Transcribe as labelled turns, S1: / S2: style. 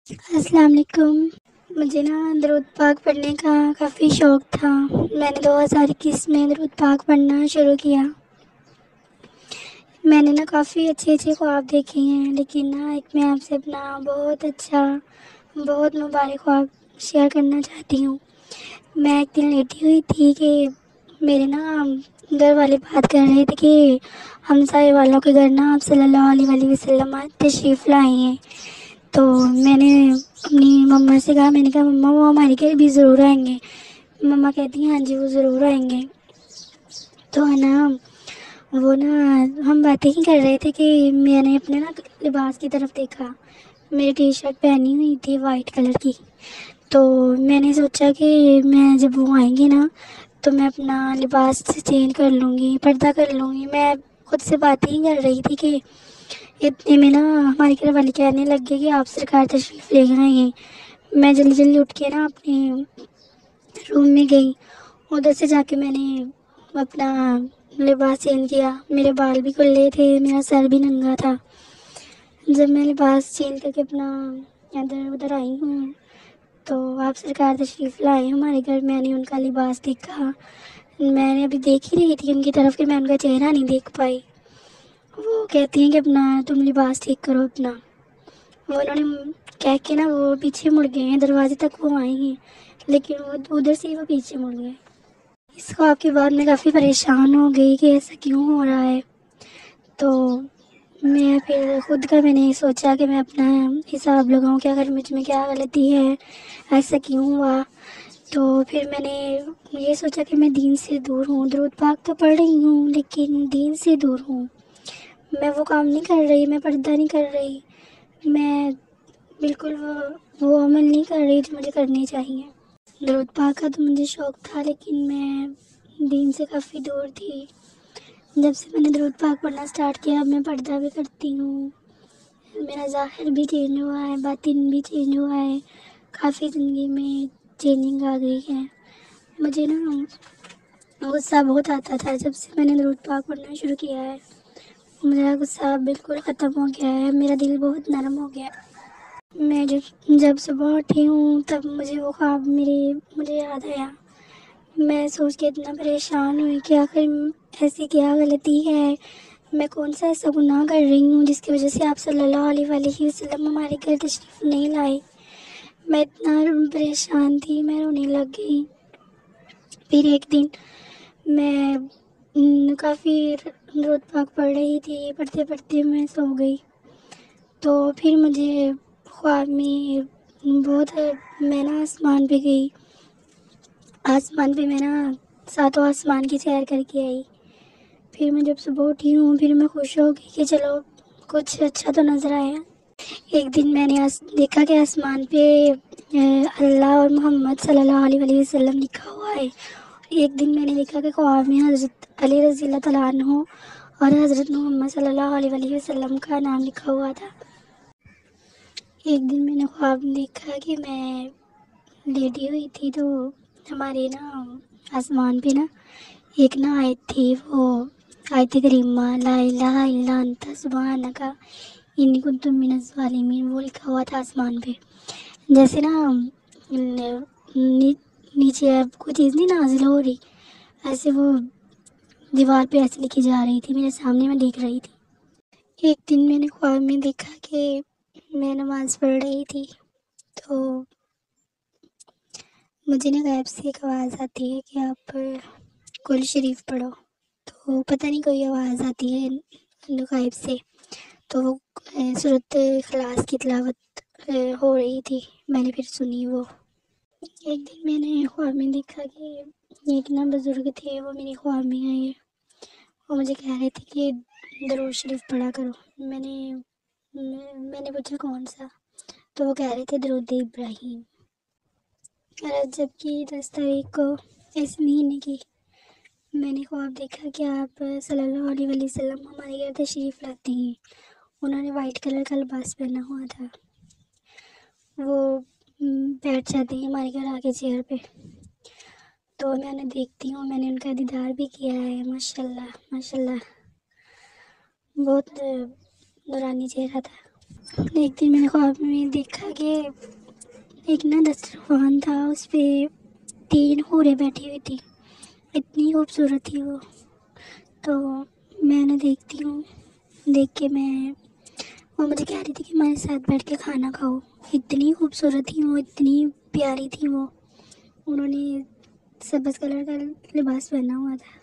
S1: السلام علیکم۔ مجھے درود پاک پڑھنے کا کافی شوق تھا۔ میں نے 2021 میں درود پاک پڑھنا شروع کیا۔ میں نے کافی اچھے خواب دیکھے ہیں، لیکن ایک میں آپ سے اپنا بہت اچھا، بہت مبارک خواب شیئر کرنا چاہتی ہوں۔ میں ایک دن لیٹی ہوئی تھی کہ میرے گھر والے بات کر رہے تھے کہ ہمسائے والوں کے گھر آپ صلی اللہ علیہ وسلم تشریف لائے ہیں۔ تو میں نے اپنی مما سے کہا، میں نے کہا مما وہ ہمارے گھر بھی ضرور آئیں گے۔ مما کہتی ہیں ہاں جی وہ ضرور آئیں گے۔ تو وہ ہم باتیں ہی کر رہے تھے کہ میں نے اپنے لباس کی طرف دیکھا۔ میری ٹی شرٹ پہنی ہوئی تھی وائٹ کلر کی، تو میں نے سوچا کہ میں جب وہ آئیں گی تو میں اپنا لباس چینج کر لوں گی، پردہ کر لوں گی۔ میں خود سے باتیں ہی کر رہی تھی کہ اتنے میں ہمارے گھر والے کہنے لگ گئے کہ آپ سرکار تشریف لے گئے ہیں۔ میں جلدی جلدی اٹھ کے اپنے روم میں گئی۔ ادھر سے جا کے میں نے اپنا لباس چینج کیا۔ میرے بال بھی کھلے تھے، میرا سر بھی ننگا تھا۔ جب میں لباس چینج کر کے اپنا ادھر آئی ہوں تو آپ سرکار تشریف لائے ہمارے گھر۔ میں نے ان کا لباس دیکھا۔ میں نے ابھی دیکھ ہی رہی تھی ان کی طرف کہ میں ان کا چہرہ نہیں دیکھ پائی۔ وہ کہتی ہیں کہ اپنا تم لباس ٹھیک کرو اپنا۔ وہ انہوں نے کہہ کے وہ پیچھے مڑ گئے ہیں، دروازے تک وہ آئے ہیں، لیکن وہ ادھر سے ہی وہ پیچھے مڑ گئے۔ اس خواب کے بعد میں کافی پریشان ہو گئی کہ ایسا کیوں ہو رہا ہے۔ تو میں پھر خود کا میں نے سوچا کہ میں اپنا حساب لگاؤں کہ اگر مجھ میں کیا غلطی ہے، ایسا کیوں ہوا۔ تو پھر میں نے یہ سوچا کہ میں دین سے دور ہوں، درود پاک تو پڑھ رہی ہوں لیکن دین سے دور ہوں۔ میں وہ کام نہیں کر رہی، میں پردہ نہیں کر رہی، میں بالکل وہ عمل نہیں کر رہی جو مجھے کرنی چاہیے۔ درود پاک کا تو مجھے شوق تھا، لیکن میں دین سے کافی دور تھی۔ جب سے میں نے درود پاک پڑھنا سٹارٹ کیا، اب میں پردہ بھی کرتی ہوں، میرا ظاہر بھی چینج ہوا ہے، باطن بھی چینج ہوا ہے، کافی زندگی میں چینجنگ آ گئی ہے۔ مجھے غصہ بہت آتا تھا، جب سے میں نے درود پاک پڑھنا شروع کیا ہے میرا غصہ بالکل ختم ہو گیا ہے، میرا دل بہت نرم ہو گیا ہے۔ میں جب صبح اٹھی ہوں تب مجھے وہ خواب مجھے یاد آیا۔ میں سوچ کے اتنا پریشان ہوئی کہ آخر ایسی کیا غلطی ہے، میں کون سا ایسا گناہ کر رہی ہوں جس کی وجہ سے آپ صلی اللہ علیہ وسلم ہمارے گھر تشریف نہیں لائے۔ میں اتنا پریشان تھی، میں رونے لگ گئی۔ پھر ایک دن میں کافی درود پاک پڑھ رہی تھی، پڑھتے پڑھتے میں سو گئی۔ تو پھر مجھے خواب میں میں آسمان پہ گئی۔ آسمان پہ میں ساتوں آسمان کی سیر کر کے آئی۔ پھر میں جب صبح اٹھی ہوں پھر میں خوش ہو گئی کہ چلو کچھ اچھا تو نظر آیا۔ ایک دن میں نے دیکھا کہ آسمان پہ اللہ اور محمد صلی اللہ علیہ وسلم لکھا ہوا ہے۔ ایک دن میں نے دیکھا کہ خواب میں حضرت علی رضی اللہ تعالیٰ عنہ اور حضرت محمد صلی اللہ علیہ وسلم کا نام لکھا ہوا تھا۔ ایک دن میں نے خواب میں دیکھا کہ میں لیٹی ہوئی تھی، تو ہمارے آسمان پہ ایک آیت تھی، وہ آیت کریمہ لا الہ الا انت سبحانک انی کنت من الظالمین، وہ لکھا ہوا تھا آسمان پہ۔ جیسے نیچے کوئی چیز نہیں نازل ہو رہی، ایسے وہ دیوار پہ ایسے لکھی جا رہی تھی، میرے سامنے میں دیکھ رہی تھی۔ ایک دن میں نے خواب میں دیکھا کہ میں نماز پڑھ رہی تھی، تو مجھے غیب سے ایک آواز آتی ہے کہ آپ کل شریف پڑھو۔ تو پتہ نہیں کوئی آواز آتی ہے غیب سے، تو وہ سورۃ اخلاص کی تلاوت ہو رہی تھی، میں نے پھر سنی وہ۔ ایک دن میں نے خواب میں دیکھا کہ ایک بزرگ تھے، وہ میرے خواب میں آئے، وہ مجھے کہہ رہے تھے کہ درود شریف پڑھا کرو۔ میں نے پوچھا کون سا، تو وہ کہہ رہے تھے درود ابراہیم۔ رجب کی 10 تاریخ کو اس مہینے کی میں نے خواب دیکھا کہ آپ صلی اللہ علیہ وسلم ہمارے گھر تشریف لاتے ہیں۔ انہوں نے وائٹ کلر کا لباس پہنا ہوا تھا، وہ بیٹھ جاتے ہیں ہمارے گھر آ کے چیئر پہ، تو میں انہیں دیکھتی ہوں، میں نے ان کا دیدار بھی کیا ہے۔ ماشاءاللہ ماشاءاللہ، بہت نورانی چہرہ تھا۔ ایک دن میں نے خواب میں دیکھا کہ ایک نا دسترخوان تھا، اس پہ 3 حوریں بیٹھی ہوئی تھی، اتنی خوبصورت تھی وہ. تو میں نے دیکھتی ہوں، دیکھ کے وہ مجھے کہہ رہی تھی کہ ہمارے ساتھ بیٹھ کے کھانا کھاؤ. اتنی خوبصورت تھی وہ، اتنی پیاری تھی وہ. انہوں نے سبز کلر کا لباس پہنا ہوا تھا.